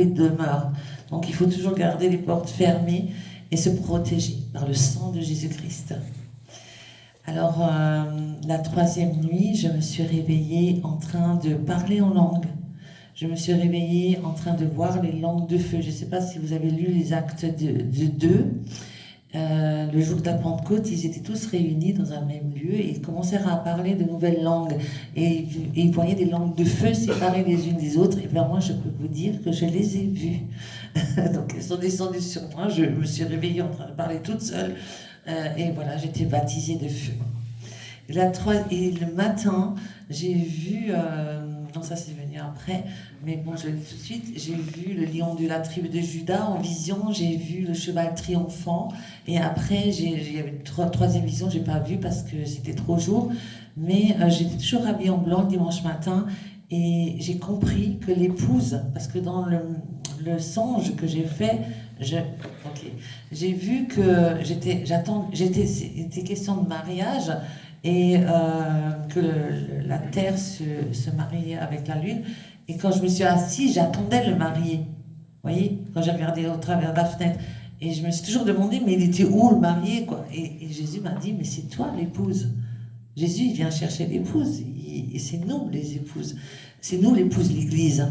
demeure. Donc il faut toujours garder les portes fermées et se protéger par le sang de Jésus-Christ. Alors, la troisième nuit, je me suis réveillée en train de parler en langue. Je me suis réveillée en train de voir les langues de feu. Je ne sais pas si vous avez lu les actes de 2. Le jour de la Pentecôte, ils étaient tous réunis dans un même lieu et ils commencèrent à parler de nouvelles langues. Et ils voyaient des langues de feu séparées les unes des autres. Et bien moi, je peux vous dire que je les ai vues. Donc elles sont descendues sur moi. Je me suis réveillée en train de parler toute seule. Et voilà, j'étais baptisée de feu. Et le matin, j'ai vu, non ça c'est venu après, mais bon je le dis tout de suite, j'ai vu le lion de la tribu de Juda en vision, j'ai vu le cheval triomphant, et après il y avait une troisième vision, j'ai pas vu parce que c'était trop jour, mais j'étais toujours habillée en blanc le dimanche matin, et j'ai compris que l'épouse, parce que dans le songe que j'ai fait, j'ai vu que c'était question de mariage, et que la terre se mariait avec la lune. Et quand je me suis assise, j'attendais le marié. Vous voyez, quand j'ai regardé au travers de la fenêtre. Et je me suis toujours demandé, mais il était où le marié, quoi. Et Jésus m'a dit, mais c'est toi l'épouse. Jésus, il vient chercher l'épouse. Et c'est nous les épouses. C'est nous l'épouse, l'Église.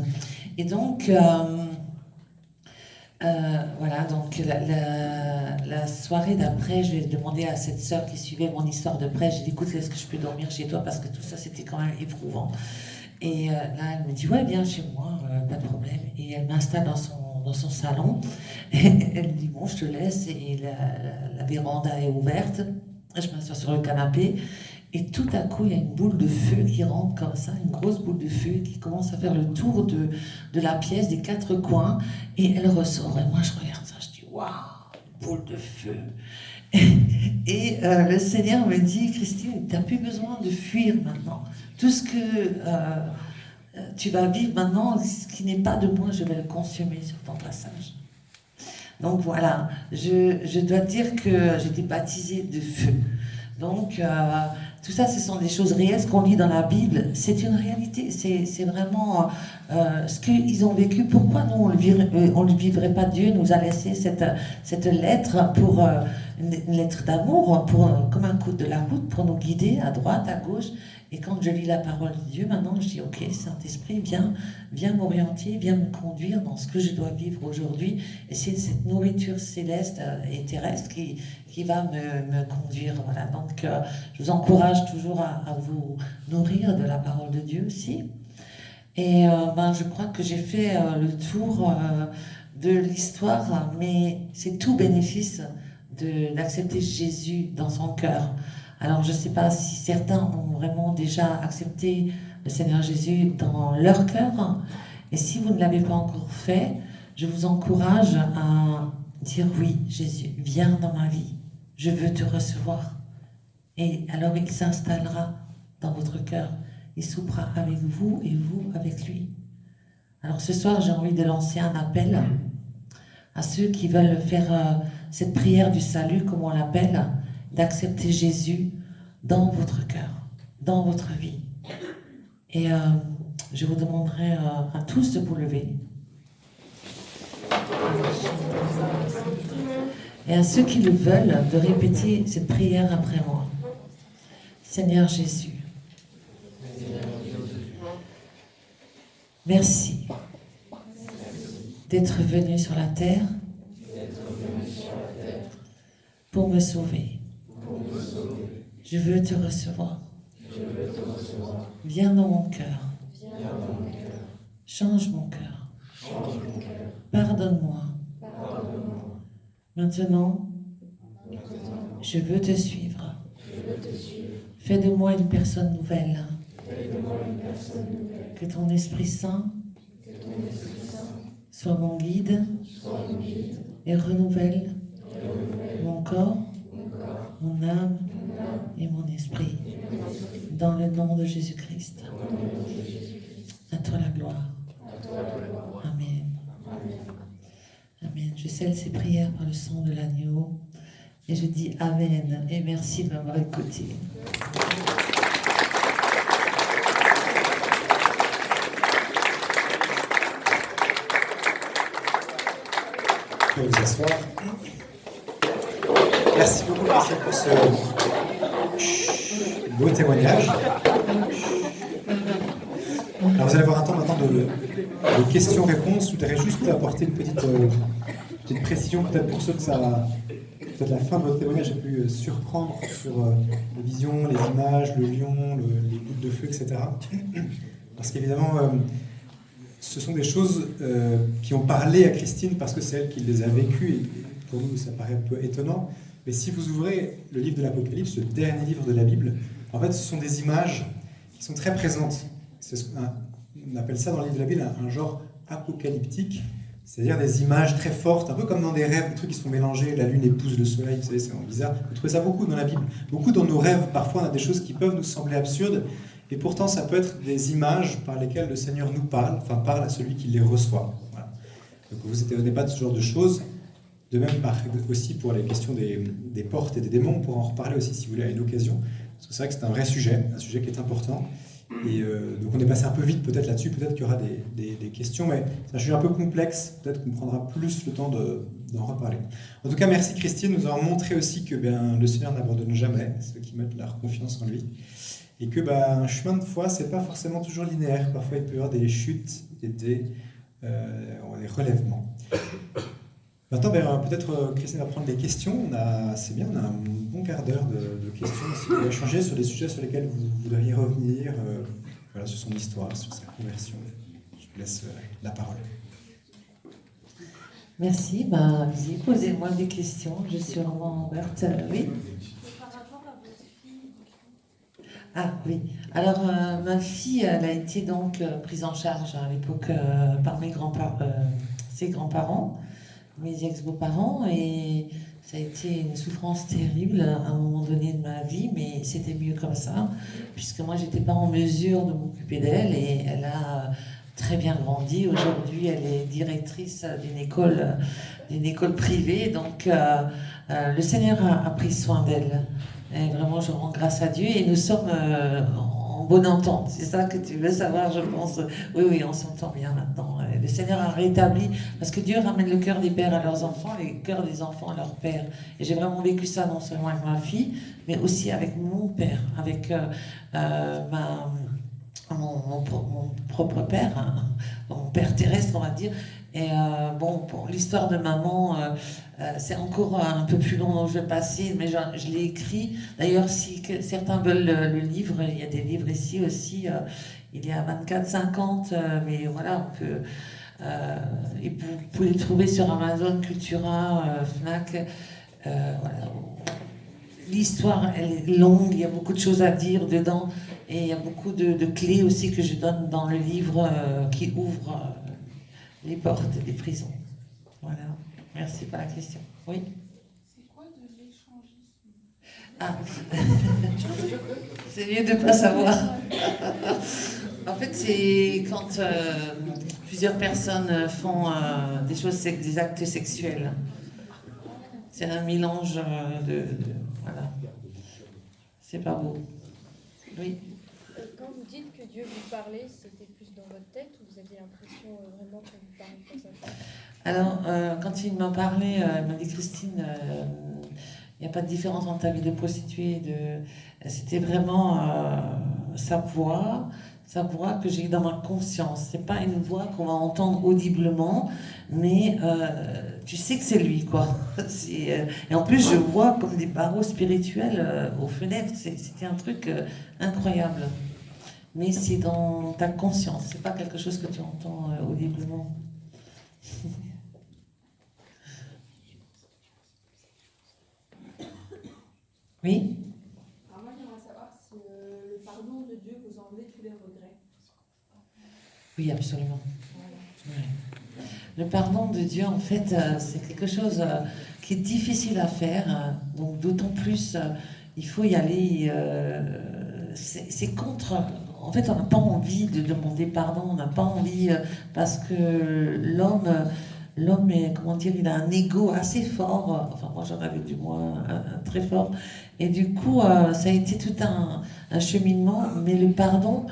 Et donc, voilà, donc la soirée d'après, je vais demander à cette sœur qui suivait mon histoire de prêche, j'ai dit, écoute, est-ce que je peux dormir chez toi parce que tout ça, c'était quand même éprouvant. Et là, elle me dit, ouais, viens chez moi, pas de problème. Et elle m'installe dans son salon. Et elle me dit, bon, je te laisse. Et la véranda est ouverte. Je m'assois sur le canapé. Et tout à coup, il y a une boule de feu qui rentre comme ça, une grosse boule de feu qui commence à faire le tour de la pièce, des quatre coins, et elle ressort. Et moi, je regarde ça, je dis, waouh, une boule de feu. Et le Seigneur me dit, Christine, tu n'as plus besoin de fuir maintenant. Tout ce que tu vas vivre maintenant, ce qui n'est pas de moi, je vais le consumer sur ton passage. Donc voilà, je dois dire que j'étais baptisée de feu. Donc, tout ça, ce sont des choses réelles. Ce qu'on lit dans la Bible, c'est une réalité. C'est vraiment ce qu'ils ont vécu. Pourquoi nous, on ne le vivrait pas? Dieu nous a laissé cette lettre pour une lettre d'amour, comme un code de la route, pour nous guider à droite, à gauche. Et quand je lis la parole de Dieu, maintenant, je dis, ok, Saint-Esprit, viens m'orienter, viens me conduire dans ce que je dois vivre aujourd'hui. Et c'est cette nourriture céleste et terrestre qui va me conduire. Voilà. Donc, je vous encourage toujours à vous nourrir de la parole de Dieu aussi. Et je crois que j'ai fait le tour de l'histoire, mais c'est tout bénéfice d'accepter Jésus dans son cœur. Alors, je ne sais pas si certains ont vraiment déjà accepté le Seigneur Jésus dans leur cœur. Et si vous ne l'avez pas encore fait, je vous encourage à dire oui, Jésus, viens dans ma vie. Je veux te recevoir. Et alors il s'installera dans votre cœur. Il soupera avec vous et vous avec lui. Alors ce soir, j'ai envie de lancer un appel à ceux qui veulent faire cette prière du salut, comme on l'appelle, d'accepter Jésus dans votre cœur, dans votre vie. Et je vous demanderai à tous de vous lever. Et à ceux qui le veulent, de répéter cette prière après moi. Seigneur Jésus, merci d'être venu sur la terre pour me sauver. Je veux te recevoir. Viens dans mon cœur. Change mon cœur. Pardonne-moi. Maintenant, je veux te suivre. Fais de moi une personne nouvelle. Que ton Esprit Saint soit mon guide et renouvelle mon corps, mon âme et mon esprit. Dans le nom de Jésus-Christ. À toi la gloire. Amen. Amen. Je scelle ces prières par le sang de l'agneau. Et je dis Amen. Et merci de m'avoir écouté. pouvez vous asseoir. Merci beaucoup, Christine, pour ce beau témoignage. Alors, vous allez avoir un temps maintenant de questions-réponses. Je voudrais juste apporter une petite précision, peut-être pour ceux que peut-être la fin de votre témoignage a pu surprendre sur les visions, les images, le lion, les gouttes de feu, etc. Parce qu'évidemment, ce sont des choses qui ont parlé à Christine parce que c'est elle qui les a vécues. Et pour nous, ça paraît un peu étonnant. Mais si vous ouvrez le livre de l'Apocalypse, le dernier livre de la Bible, en fait, ce sont des images qui sont très présentes. On appelle ça dans le livre de la Bible un genre apocalyptique, c'est-à-dire des images très fortes, un peu comme dans des rêves, des trucs qui sont mélangés, la lune épouse le soleil, vous savez, c'est bizarre. Vous trouvez ça beaucoup dans la Bible. Beaucoup dans nos rêves, parfois, on a des choses qui peuvent nous sembler absurdes, et pourtant, ça peut être des images par lesquelles le Seigneur nous parle, enfin parle à celui qui les reçoit. Voilà. Donc vous n'étonnez pas de ce genre de choses. De même, aussi pour les questions des portes et des démons, on pourra en reparler aussi si vous voulez à une occasion. Parce que c'est vrai que c'est un vrai sujet, un sujet qui est important. Et donc on est passé un peu vite peut-être là-dessus, peut-être qu'il y aura des questions, mais c'est un sujet un peu complexe, peut-être qu'on prendra plus le temps d'en reparler. En tout cas, merci Christine, nous avons montré aussi que le Seigneur n'abandonne jamais ceux qui mettent leur confiance en lui. Et que un chemin de foi, c'est pas forcément toujours linéaire. Parfois, il peut y avoir des chutes et des relèvements. Maintenant, peut-être Christine va prendre les questions. C'est bien, on a un bon quart d'heure de questions. Si vous voulez échanger sur des sujets sur lesquels vous voudriez revenir, sur son histoire, sur sa conversion, je vous laisse la parole. Merci. Posez-moi des questions. Je suis vraiment ouverte. Oui. Ah oui. Alors, ma fille, elle a été donc prise en charge à l'époque par ses grands-parents, mes ex-beaux-parents, et ça a été une souffrance terrible à un moment donné de ma vie, mais c'était mieux comme ça, puisque moi, j'étais pas en mesure de m'occuper d'elle, et elle a très bien grandi. Aujourd'hui, elle est directrice d'une école privée, donc le Seigneur a pris soin d'elle. Et vraiment, je rends grâce à Dieu et nous sommes en bonne entente. C'est ça que tu veux savoir, je pense. Oui, on s'entend bien maintenant. Le Seigneur a rétabli, parce que Dieu ramène le cœur des pères à leurs enfants, le cœur des enfants à leurs pères. Et j'ai vraiment vécu ça non seulement avec ma fille, mais aussi avec mon père, avec mon propre père, hein, mon père terrestre, on va dire. Et pour l'histoire de maman, c'est encore un peu plus long dont je vais passer, mais je l'ai écrit. D'ailleurs, si certains veulent le livre, il y a des livres ici aussi. Il y a 24,50, mais voilà, on peut. Et vous pouvez le trouver sur Amazon, Cultura, Fnac. Voilà. L'histoire, elle est longue, il y a beaucoup de choses à dire dedans, et il y a beaucoup de clés aussi que je donne dans le livre qui ouvre les portes des prisons. Voilà. Merci pour la question. Oui. C'est quoi de l'échangisme? Ah. C'est mieux de ne pas savoir. En fait, c'est quand plusieurs personnes font des actes sexuels. C'est un mélange voilà. C'est pas beau. Oui. Quand vous dites que Dieu vous parlait, c'était plus dans votre tête ou vous aviez l'impression vraiment que vous parliez face à face? Alors, quand il m'a parlé, il m'a dit Christine, il n'y a pas de différence entre ta vie de prostituée. C'était vraiment sa voix que j'ai dans ma conscience. C'est pas une voix qu'on va entendre audiblement, mais tu sais que c'est lui, quoi. Et en plus, je vois comme des barreaux spirituels aux fenêtres. C'était un truc incroyable. Mais c'est dans ta conscience, c'est pas quelque chose que tu entends audiblement. Oui. Alors moi, j'aimerais savoir si le pardon de Dieu vous enlève tous les regrets. Oui, absolument. Ouais. Le pardon de Dieu, en fait, c'est quelque chose qui est difficile à faire. Donc, d'autant plus, il faut y aller. C'est contre. En fait, on n'a pas envie de demander pardon. On n'a pas envie parce que l'homme est, comment dire, il a un ego assez fort. Enfin, moi, j'en avais du moins un très fort. Et du coup, ça a été tout un cheminement. Mais le pardon,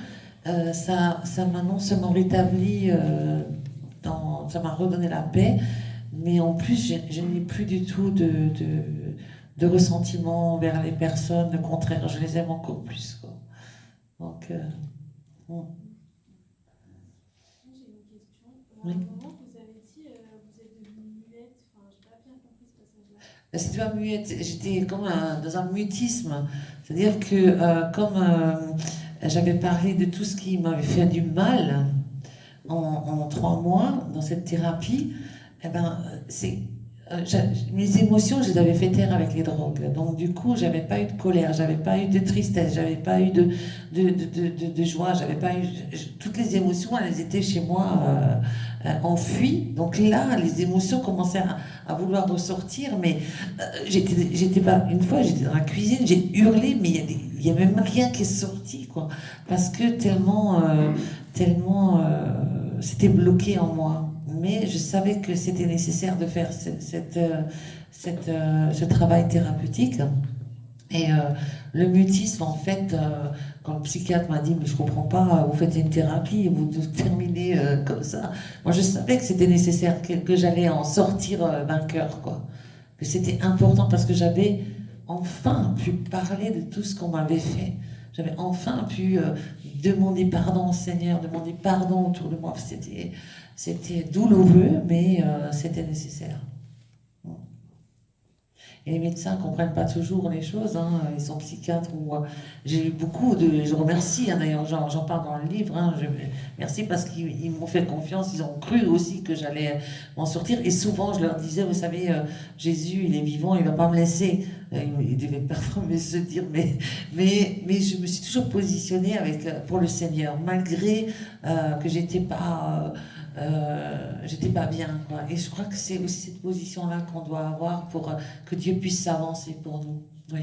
ça m'a non seulement rétabli, ça m'a redonné la paix, Mais en plus, je n'ai plus du tout de ressentiment envers les personnes. Au contraire, je les aime encore plus, quoi. Donc, bon. J'ai une question. À Oui. un moment, vous avez dit vous êtes devenue muette. Enfin, j'ai pas bien compris ce passage-là. C'était pas muette, j'étais comme dans un mutisme. C'est-à-dire que comme j'avais parlé de tout ce qui m'avait fait du mal en 3 mois dans cette thérapie, eh ben, mes émotions, je les avais fait taire avec les drogues. Donc du coup, j'avais pas eu de colère, j'avais pas eu de tristesse, j'avais pas eu de joie, j'avais pas eu... Toutes les émotions, elles étaient chez moi enfuies. Donc là, les émotions commençaient à vouloir ressortir, mais j'étais pas... Une fois, j'étais dans la cuisine, j'ai hurlé, mais il y a même rien qui est sorti, quoi. Parce que tellement c'était bloqué en moi. Mais je savais que c'était nécessaire de faire ce travail thérapeutique. Et le mutisme, en fait, quand le psychiatre m'a dit, mais je comprends pas, vous faites une thérapie, vous terminez comme ça. Moi, je savais que c'était nécessaire, que j'allais en sortir vainqueur, quoi. Que c'était important parce que j'avais enfin pu parler de tout ce qu'on m'avait fait. J'avais enfin pu demander pardon au Seigneur, demander pardon autour de moi. C'était douloureux, mais c'était nécessaire. Et les médecins ne comprennent pas toujours les choses, hein. Ils sont psychiatres ou j'ai eu beaucoup de... Je remercie, hein, d'ailleurs, j'en parle dans le livre, hein. Merci parce qu'ils m'ont fait confiance, ils ont cru aussi que j'allais m'en sortir. Et souvent, je leur disais, vous savez, Jésus, il est vivant, il ne va pas me laisser. Il devait parfois me se dire, mais je me suis toujours positionnée pour le Seigneur, malgré que j'étais pas bien, quoi. Et je crois que c'est aussi cette position-là qu'on doit avoir pour que Dieu puisse s'avancer pour nous. Oui.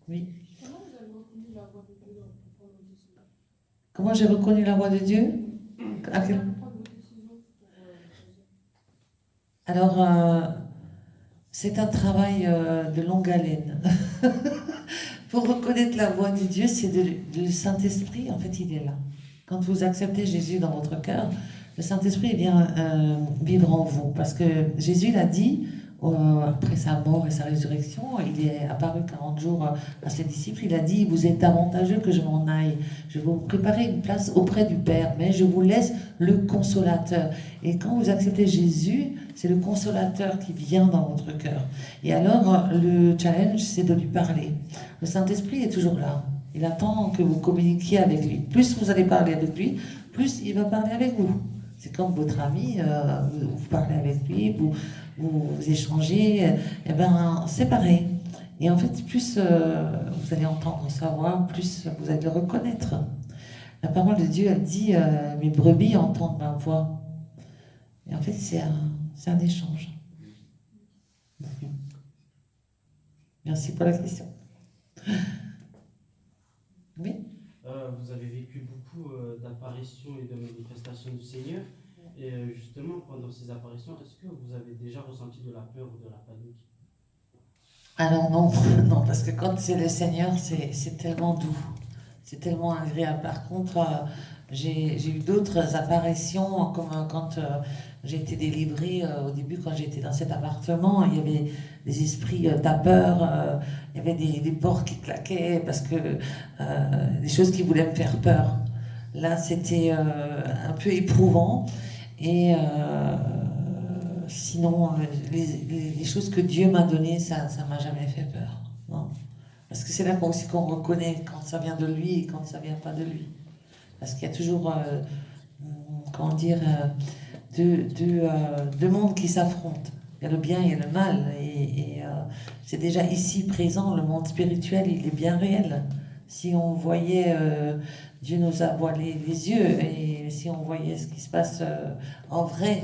Oui. Comment vous avez reconnu la voix de Dieu pour vos décisions? Comment j'ai reconnu la voix de Dieu? Prendre vos décisions pour choisir. Alors, c'est un travail de longue haleine. Pour reconnaître la voix de Dieu, c'est le Saint-Esprit, en fait, il est là. Quand vous acceptez Jésus dans votre cœur, le Saint-Esprit vient vivre en vous. Parce que Jésus l'a dit, après sa mort et sa résurrection, il est apparu 40 jours à ses disciples, il a dit, vous êtes avantageux que je m'en aille. Je vais vous préparer une place auprès du Père, mais je vous laisse le Consolateur. Et quand vous acceptez Jésus, c'est le Consolateur qui vient dans votre cœur. Et alors, le challenge, c'est de lui parler. Le Saint-Esprit est toujours là. Il attend que vous communiquiez avec lui. Plus vous allez parler avec lui, plus il va parler avec vous. C'est comme votre ami, vous parlez avec lui, vous échangez, et ben c'est pareil. Et en fait, plus vous allez entendre sa voix, plus vous allez le reconnaître. La parole de Dieu, elle dit mes brebis entendent ma voix. Et en fait, c'est un échange. Merci pour la question. Oui. Vous avez vécu beaucoup d'apparitions et de manifestations du Seigneur. Et justement, pendant ces apparitions, est-ce que vous avez déjà ressenti de la peur ou de la panique? Alors non, non, parce que quand c'est le Seigneur, c'est tellement doux, c'est tellement agréable. Par contre, j'ai eu d'autres apparitions, comme quand j'ai été délivrée au début, quand j'étais dans cet appartement, il y avait des esprits tapeurs, il y avait des portes qui claquaient, parce que des choses qui voulaient me faire peur. Là, c'était un peu éprouvant. Et sinon, les choses que Dieu m'a données, ça m'a jamais fait peur. Non. Parce que c'est là aussi qu'on reconnaît quand ça vient de lui et quand ça vient pas de lui. Parce qu'il y a toujours, comment dire, deux mondes qui s'affrontent. Il y a le bien et le mal. Et c'est déjà ici présent, le monde spirituel, il est bien réel. Si on voyait, Dieu nous a voilé les yeux, et si on voyait ce qui se passe en vrai,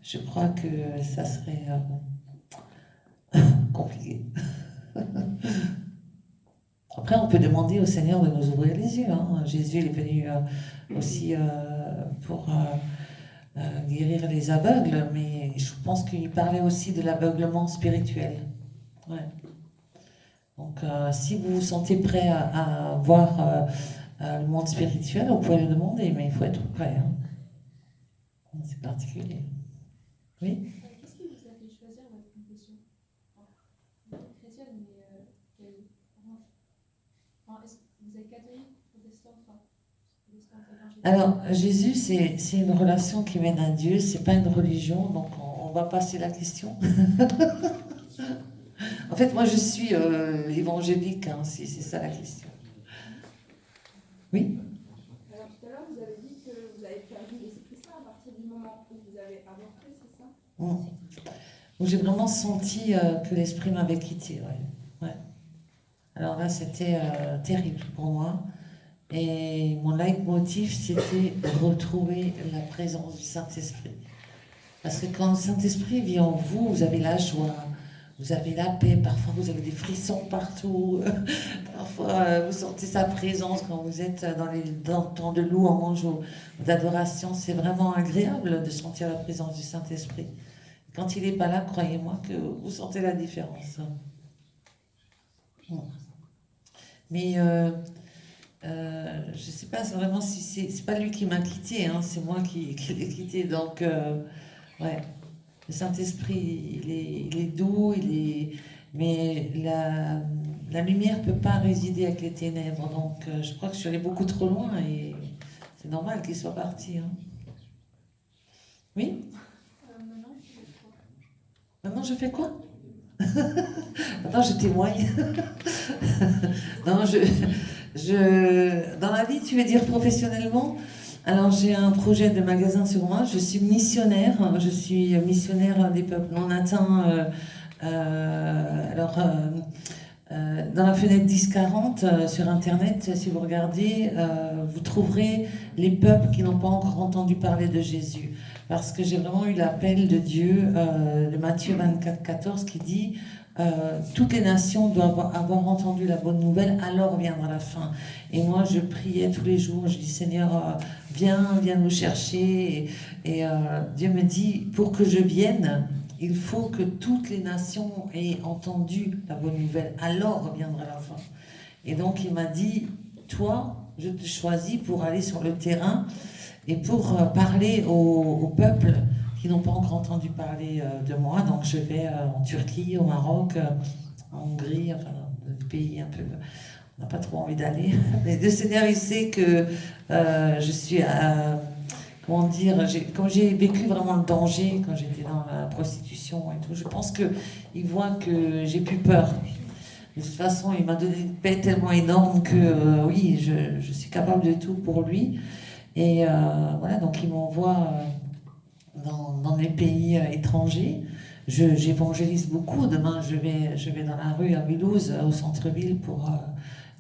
je crois que ça serait compliqué. Après, on peut demander au Seigneur de nous ouvrir les yeux, hein. Jésus il est venu aussi pour guérir les aveugles, mais je pense qu'il parlait aussi de l'aveuglement spirituel. Ouais. Donc, si vous vous sentez prêt à voir le monde spirituel, vous pouvez le demander, mais il faut être prêt, hein. C'est particulier. Oui. Qu'est-ce qui vous a fait choisir votre confession? Vous êtes chrétienne, mais quelle branche? Est-ce que vous êtes catholique, protestante, protestante évangélique? Alors, Jésus, c'est une relation qui mène à Dieu, c'est pas une religion, donc on va passer la question. En fait, moi, je suis évangélique, hein, si c'est ça la question. Oui. Alors tout à l'heure, vous avez dit que vous avez perdu l'Esprit Saint à partir du moment où vous avez avorté, c'est ça? Où j'ai vraiment senti que l'esprit m'avait quitté. Ouais. Ouais. Alors là, c'était terrible pour moi. Et mon leitmotiv, c'était de retrouver la présence du Saint-Esprit. Parce que quand le Saint-Esprit vit en vous, vous avez la joie, vous avez la paix, parfois vous avez des frissons partout, parfois vous sentez sa présence quand vous êtes dans le temps de louange ou d'adoration. C'est vraiment agréable de sentir la présence du Saint-Esprit. Quand il n'est pas là, croyez-moi que vous sentez la différence. Mais je ne sais pas vraiment si c'est pas lui qui m'a quitté, hein, c'est moi qui l'ai quitté. Donc, ouais, le Saint-Esprit, il est doux, mais la lumière ne peut pas résider avec les ténèbres. Donc, je crois que je suis allée beaucoup trop loin et c'est normal qu'il soit parti. Hein. Oui? Maintenant, je fais quoi? Maintenant, je témoigne. Non, dans la vie, tu veux dire professionnellement? Alors, j'ai un projet de magasin sur moi. Je suis missionnaire. Je suis missionnaire des peuples non atteints. Dans la fenêtre 1040 sur Internet, si vous regardez, vous trouverez les peuples qui n'ont pas encore entendu parler de Jésus. Parce que j'ai vraiment eu l'appel de Dieu, de Matthieu 24, 14, qui dit toutes les nations doivent avoir entendu la bonne nouvelle, alors viendra la fin. Et moi, je priais tous les jours, je dis Seigneur, viens nous chercher. Et Dieu me dit, pour que je vienne, il faut que toutes les nations aient entendu la bonne nouvelle, alors viendra la fin. Et donc il m'a dit, toi, je te choisis pour aller sur le terrain et pour parler aux peuples qui n'ont pas encore entendu parler de moi. Donc je vais en Turquie, au Maroc, en Hongrie, enfin des pays un peu... On n'a pas trop envie d'aller. Mais le Seigneur, il sait que je suis... comment dire, comme j'ai vécu vraiment le danger quand j'étais dans la prostitution et tout, je pense qu'il voit que j'ai plus peur. De toute façon, il m'a donné une paix tellement énorme que oui, je suis capable de tout pour lui. Et voilà, donc il m'envoie dans les pays étrangers. J'évangélise beaucoup. Demain, je vais dans la rue à Mulhouse, au centre-ville, pour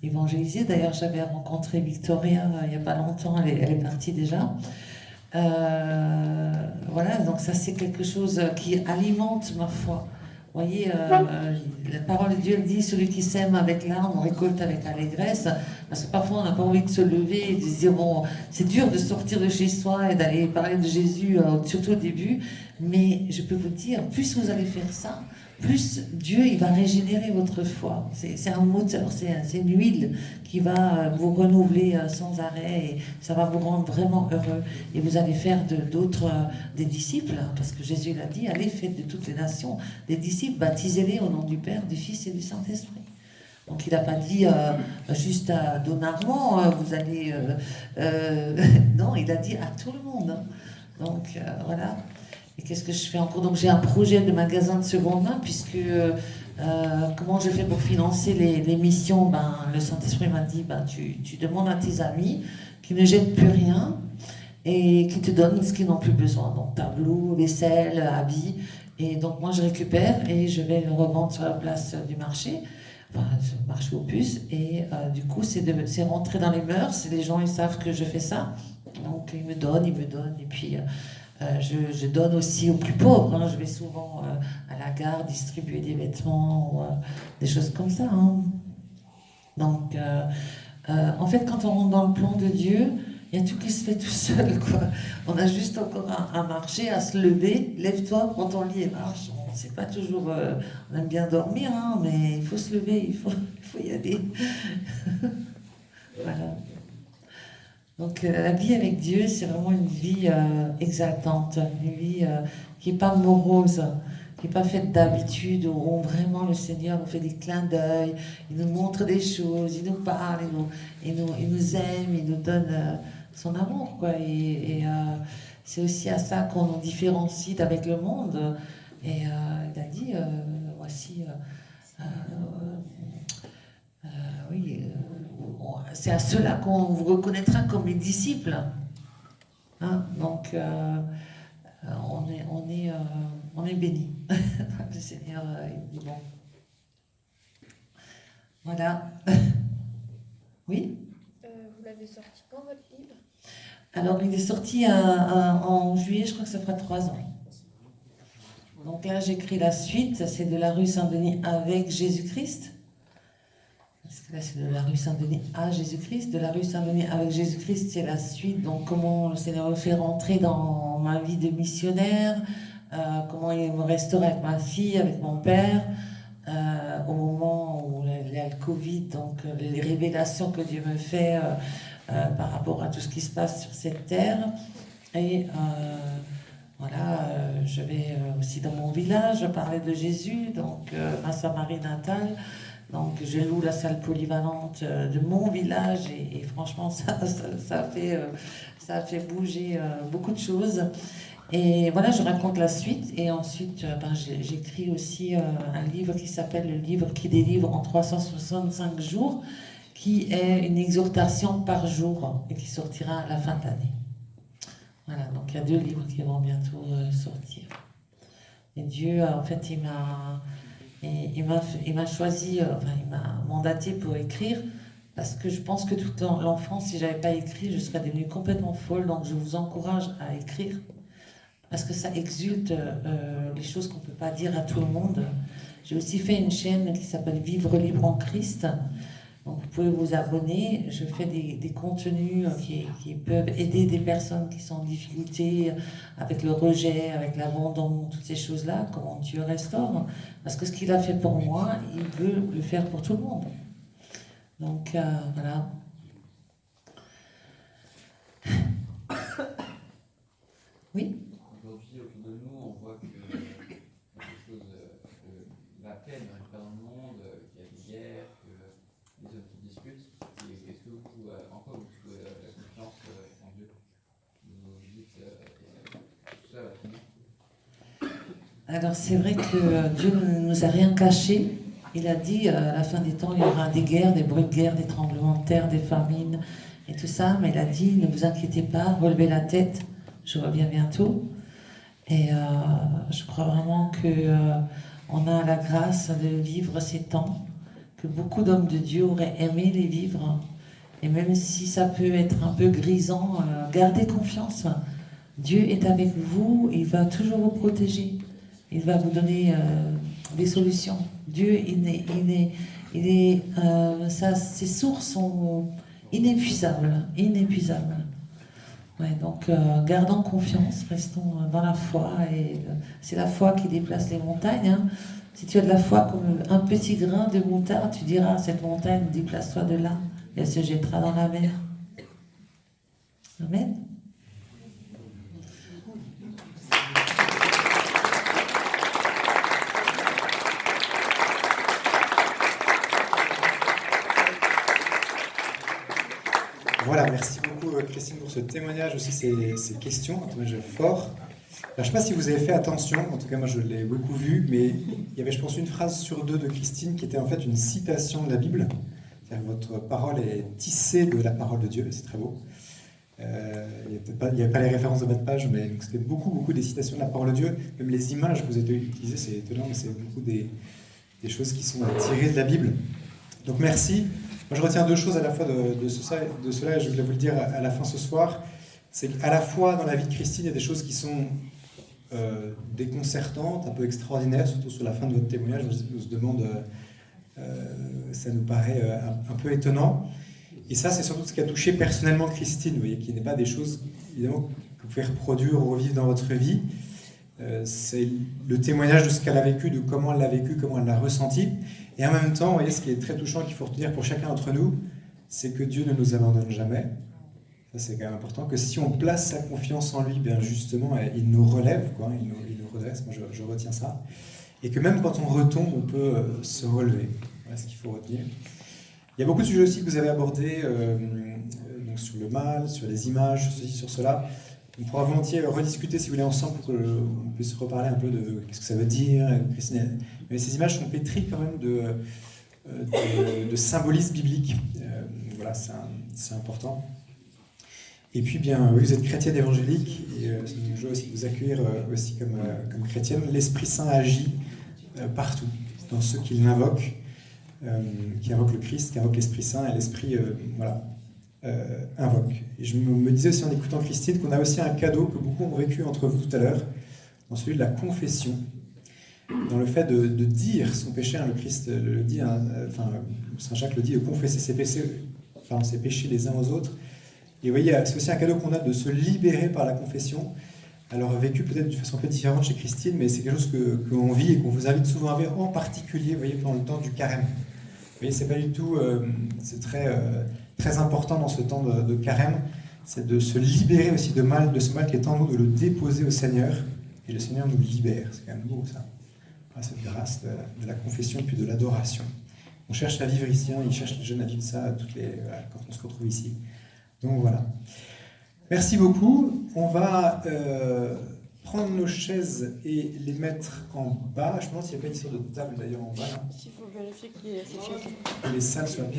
évangéliser. D'ailleurs, j'avais rencontré Victoria il n'y a pas longtemps, elle est partie déjà. Voilà, donc ça c'est quelque chose qui alimente ma foi. Vous voyez, la parole de Dieu dit, celui qui sème avec larmes, récolte avec allégresse. Parce que parfois on n'a pas envie de se lever et de se dire, bon, c'est dur de sortir de chez soi et d'aller parler de Jésus, surtout au début. Mais je peux vous dire, plus vous allez faire ça, plus Dieu il va régénérer votre foi. C'est un moteur, c'est une huile qui va vous renouveler sans arrêt et ça va vous rendre vraiment heureux. Et vous allez faire d'autres des disciples, parce que Jésus l'a dit, allez, faites de toutes les nations des disciples, baptisez-les au nom du Père, du Fils et du Saint-Esprit. Donc il n'a pas dit juste à Don Armand, vous allez... non, il a dit à tout le monde. Hein. Donc voilà. Et qu'est-ce que je fais encore? Donc j'ai un projet de magasin de seconde main, puisque comment je fais pour financer les missions? Le Saint-Esprit m'a dit, tu demandes à tes amis qui ne jettent plus rien et qui te donnent ce qu'ils n'ont plus besoin. Donc tableau, vaisselle, habits. Et donc moi je récupère et je vais le revendre sur la place du marché, enfin sur le marché aux puces. Et du coup c'est rentrer dans les mœurs, les gens ils savent que je fais ça. Donc ils me donnent, et puis... je donne aussi aux plus pauvres. Hein. Je vais souvent à la gare distribuer des vêtements, ou, des choses comme ça. Hein. Donc, en fait, quand on rentre dans le plan de Dieu, il y a tout qui se fait tout seul. Quoi. On a juste encore à marcher, à se lever. Lève-toi, prends ton lit et marche. Bon, c'est pas toujours... on aime bien dormir, hein, mais il faut se lever, il faut y aller. Voilà. Donc la vie avec Dieu, c'est vraiment une vie exaltante, une vie qui n'est pas morose, qui n'est pas faite d'habitude, où vraiment le Seigneur nous fait des clins d'œil, il nous montre des choses, il nous parle, il nous aime, il nous donne son amour, quoi. C'est aussi à ça qu'on nous différencie d'avec le monde. Et il a dit, voici, oui, c'est à cela qu'on vous reconnaîtra comme mes disciples. Hein, donc, on est bénis. Le Seigneur, il est bon. Voilà. Oui? Vous l'avez sorti quand, votre livre? Alors, il est sorti en juillet, je crois que ça fera 3 ans. Donc là, j'écris la suite, c'est de la rue Saint-Denis avec Jésus-Christ. Parce que là, c'est de la rue Saint-Denis à Jésus-Christ. De la rue Saint-Denis avec Jésus-Christ, c'est la suite. Donc, comment le Seigneur me fait rentrer dans ma vie de missionnaire, comment il me restaure avec ma fille, avec mon père, au moment où il y a le Covid, donc les révélations que Dieu me fait par rapport à tout ce qui se passe sur cette terre. Et voilà, je vais aussi dans mon village parler de Jésus, donc ma Samarie natale. Donc je loue la salle polyvalente de mon village et franchement ça a fait bouger beaucoup de choses. Et voilà, je raconte la suite et ensuite j'écris aussi un livre qui s'appelle le livre qui délivre en 365 jours, qui est une exhortation par jour et qui sortira à la fin de l'année. Voilà, donc il y a 2 livres qui vont bientôt sortir. Et Dieu, en fait, il m'a choisi, il m'a mandaté pour écrire, parce que je pense que toute l'enfance, si j'avais pas écrit, je serais devenue complètement folle. Donc je vous encourage à écrire, parce que ça exulte les choses qu'on peut pas dire à tout le monde. J'ai aussi fait une chaîne qui s'appelle Vivre libre en Christ. Donc vous pouvez vous abonner, je fais des contenus qui peuvent aider des personnes qui sont en difficulté avec le rejet, avec l'abandon, toutes ces choses-là, comment Dieu restaure. Parce que ce qu'il a fait pour moi, il veut le faire pour tout le monde. Donc voilà. Oui? Aujourd'hui, autour de nous, on voit que la paix n'arrive pas dans le monde, qu'il y a des guerres, que les hommes qui discutent. Est-ce que vous, en quoi vous trouvez la confiance en Dieu? Vous dites tout ça va finir. Alors c'est vrai que Dieu ne nous a rien caché. Il a dit à la fin des temps, il y aura des guerres, des bruits de guerre, des tremblements de terre, des famines et tout ça. Mais il a dit, ne vous inquiétez pas, relevez la tête, je reviens bientôt. Et je crois vraiment qu'on a la grâce de vivre ces temps, que beaucoup d'hommes de Dieu auraient aimé les vivre. Et même si ça peut être un peu grisant, gardez confiance. Dieu est avec vous, il va toujours vous protéger. Il va vous donner des solutions. Dieu, ses sources sont inépuisables, inépuisables. Ouais, donc gardons confiance, restons dans la foi. Et c'est la foi qui déplace les montagnes. Hein. Si tu as de la foi comme un petit grain de moutarde, tu diras à cette montagne, déplace-toi de là, et elle se jettera dans la mer. Amen. Voilà, merci beaucoup Christine pour ce témoignage, aussi ces questions, un témoignage fort. Alors, je ne sais pas si vous avez fait attention, en tout cas moi je l'ai beaucoup vu, mais il y avait je pense une phrase sur 2 de Christine qui était en fait une citation de la Bible. C'est-à-dire que votre parole est tissée de la parole de Dieu, c'est très beau. Il n'y avait pas les références de bas de page, mais c'était beaucoup des citations de la parole de Dieu. Même les images que vous avez utilisées, c'est étonnant, mais c'est beaucoup des choses qui sont tirées de la Bible. Donc merci. Moi, je retiens 2 choses à la fois de cela, et je voulais vous le dire à la fin ce soir. C'est qu'à la fois, dans la vie de Christine, il y a des choses qui sont déconcertantes, un peu extraordinaires, surtout sur la fin de votre témoignage. On se demande, ça nous paraît un peu étonnant. Et ça, c'est surtout ce qui a touché personnellement Christine, vous voyez, qui n'est pas des choses, évidemment, que vous pouvez reproduire ou revivre dans votre vie. C'est le témoignage de ce qu'elle a vécu, de comment elle l'a vécu, comment elle l'a ressenti. Et en même temps, vous voyez, ce qui est très touchant, qu'il faut retenir pour chacun d'entre nous, c'est que Dieu ne nous abandonne jamais. Ça, c'est quand même important, que si on place sa confiance en lui, bien justement, il nous relève, quoi, il nous redresse. Moi, je retiens ça. Et que même quand on retombe, on peut se relever. Voilà ce qu'il faut retenir. Il y a beaucoup de sujets aussi que vous avez abordés, donc sur le mal, sur les images, sur ceci, sur cela. On pourra volontiers rediscuter, si vous voulez, ensemble, pour qu'on puisse reparler un peu de qu'est-ce que ça veut dire, Christine. Mais ces images sont pétries quand même de symbolisme biblique. Voilà, c'est important. Et puis, bien, oui, vous êtes chrétienne évangélique, et c'est une joie aussi de vous accueillir aussi comme chrétienne. L'Esprit Saint agit partout, dans ceux qui l'invoquent, qui invoquent le Christ, qui invoquent l'Esprit Saint, et l'Esprit, invoque. Et je me disais aussi en écoutant Christine qu'on a aussi un cadeau que beaucoup ont vécu entre vous tout à l'heure, dans celui de la confession, dans le fait de dire son péché. Le Christ le dit, Saint Jacques le dit, de confesser ses péchés les uns aux autres. Et vous voyez, c'est aussi un cadeau qu'on a de se libérer par la confession. Alors vécu peut-être d'une façon un peu différente chez Christine, mais c'est quelque chose qu'on vit et qu'on vous invite souvent à faire, en particulier, vous voyez, pendant le temps du carême. Vous voyez, c'est pas du tout, c'est très important dans ce temps de carême, c'est de se libérer aussi de ce mal qui est en nous, de le déposer au Seigneur, et le Seigneur nous libère. C'est quand même beau ça. Voilà, cette grâce de la confession puis de l'adoration. On cherche à vivre ici, il cherche les jeunes à vivre ça quand on se retrouve ici. Donc voilà. Merci beaucoup. On va prendre nos chaises et les mettre en bas. Je me demande s'il n'y a pas une sorte de table d'ailleurs en bas. Là. Il faut vérifier qu'il y ait assez de chaises. Que les salles soient bien